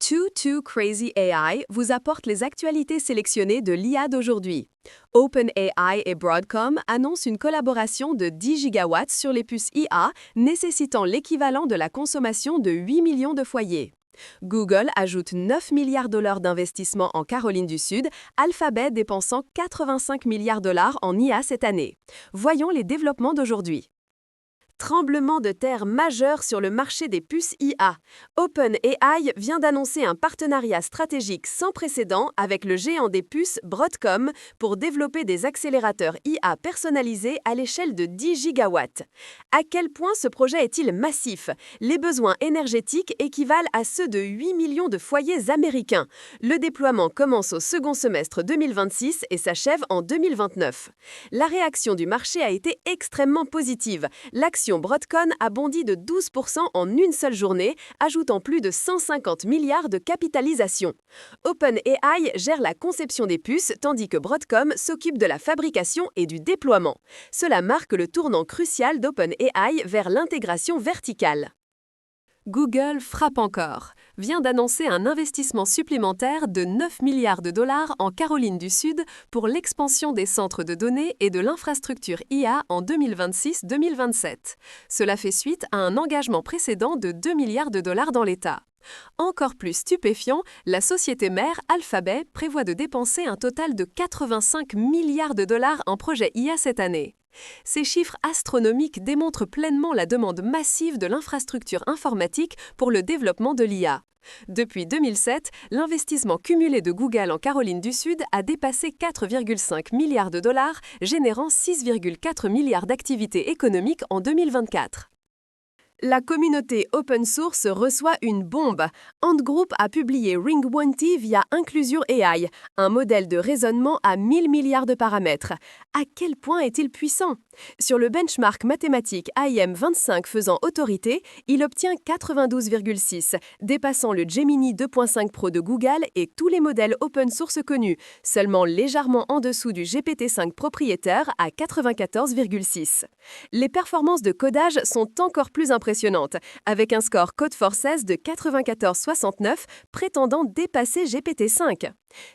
Too Crazy AI vous apporte les actualités sélectionnées de l'IA d'aujourd'hui. OpenAI et Broadcom annoncent une collaboration de 10 gigawatts sur les puces IA, nécessitant l'équivalent de la consommation de 8 millions de foyers. Google ajoute 9 milliards de dollars d'investissement en Caroline du Sud, Alphabet dépensant 85 milliards de dollars en IA cette année. Voyons les développements d'aujourd'hui. Tremblement de terre majeur sur le marché des puces IA. OpenAI vient d'annoncer un partenariat stratégique sans précédent avec le géant des puces Broadcom pour développer des accélérateurs IA personnalisés à l'échelle de 10 gigawatts. À quel point ce projet est-il massif? Les besoins énergétiques équivalent à ceux de 8 millions de foyers américains. Le déploiement commence au second semestre 2026 et s'achève en 2029. La réaction du marché a été extrêmement positive. L'action Broadcom a bondi de 12% en une seule journée, ajoutant plus de 150 milliards de capitalisation. OpenAI gère la conception des puces, tandis que Broadcom s'occupe de la fabrication et du déploiement. Cela marque le tournant crucial d'OpenAI vers l'intégration verticale. Google frappe encore, vient d'annoncer un investissement supplémentaire de 9 milliards de dollars en Caroline du Sud pour l'expansion des centres de données et de l'infrastructure IA en 2026-2027. Cela fait suite à un engagement précédent de 2 milliards de dollars dans l'État. Encore plus stupéfiant, la société mère Alphabet prévoit de dépenser un total de 85 milliards de dollars en projet IA cette année. Ces chiffres astronomiques démontrent pleinement la demande massive de l'infrastructure informatique pour le développement de l'IA. Depuis 2007, l'investissement cumulé de Google en Caroline du Sud a dépassé 4,5 milliards de dollars, générant 6,4 milliards d'activités économiques en 2024. La communauté open source reçoit une bombe. Ant Group a publié Ring20 via Inclusure AI, un modèle de raisonnement à 1000 milliards de paramètres. À quel point est-il puissant? Sur le benchmark mathématique IM25 faisant autorité, il obtient 92,6, dépassant le Gemini 2.5 Pro de Google et tous les modèles open source connus, seulement légèrement en dessous du GPT-5 propriétaire à 94,6. Les performances de codage sont encore plus impressionnantes, avec un score Codeforces de 94,69 prétendant dépasser GPT-5.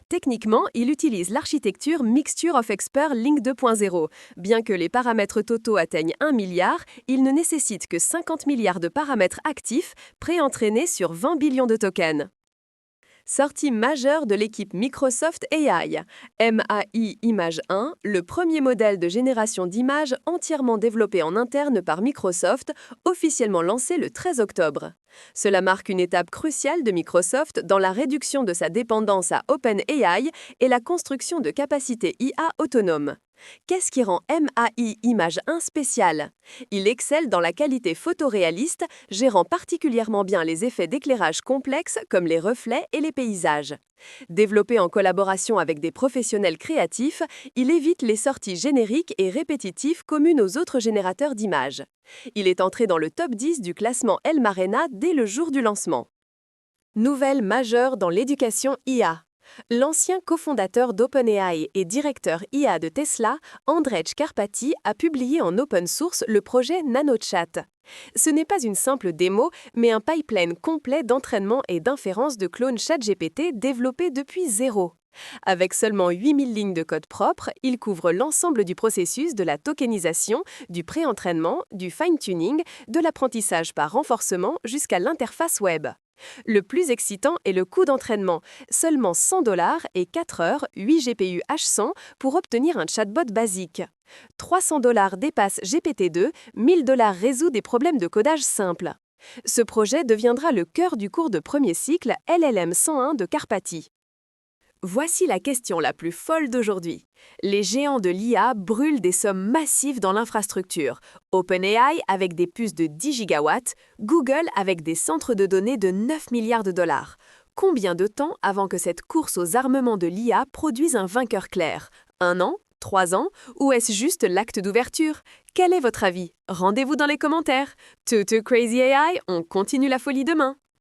Techniquement, il utilise l'architecture Mixture of Experts Link 2.0. Bien que les paramètres totaux atteignent 1 milliard, il ne nécessite que 50 milliards de paramètres actifs pré-entraînés sur 20 billions de tokens. Sortie majeure de l'équipe Microsoft AI. MAI Image 1, le premier modèle de génération d'images entièrement développé en interne par Microsoft, officiellement lancé le 13 octobre. Cela marque une étape cruciale de Microsoft dans la réduction de sa dépendance à OpenAI et la construction de capacités IA autonomes. Qu'est-ce qui rend MAI Image 1 spécial? Il excelle dans la qualité photoréaliste, gérant particulièrement bien les effets d'éclairage complexes comme les reflets et les paysages. Développé en collaboration avec des professionnels créatifs, il évite les sorties génériques et répétitives communes aux autres générateurs d'images. Il est entré dans le top 10 du classement Elmarena dès le jour du lancement. Nouvelle majeure dans l'éducation IA. L'ancien cofondateur d'OpenAI et directeur IA de Tesla, Andrej Karpathy, a publié en open source le projet NanoChat. Ce n'est pas une simple démo, mais un pipeline complet d'entraînement et d'inférence de clones ChatGPT développé depuis zéro. Avec seulement 8000 lignes de code propre, il couvre l'ensemble du processus de la tokenisation, du pré-entraînement, du fine-tuning, de l'apprentissage par renforcement jusqu'à l'interface web. Le plus excitant est le coût d'entraînement, seulement 100 $ et 4 heures, 8 GPU H100 pour obtenir un chatbot basique. 300 $ dépasse GPT-2, 1000 $ résout des problèmes de codage simples. Ce projet deviendra le cœur du cours de premier cycle LLM 101 de Karpathy. Voici la question la plus folle d'aujourd'hui. Les géants de l'IA brûlent des sommes massives dans l'infrastructure. OpenAI avec des puces de 10 gigawatts, Google avec des centres de données de 9 milliards de dollars. Combien de temps avant que cette course aux armements de l'IA produise un vainqueur clair? 1 an? 3 ans? Ou est-ce juste l'acte d'ouverture? Quel est votre avis? Rendez-vous dans les commentaires. Too Crazy AI, on continue la folie demain.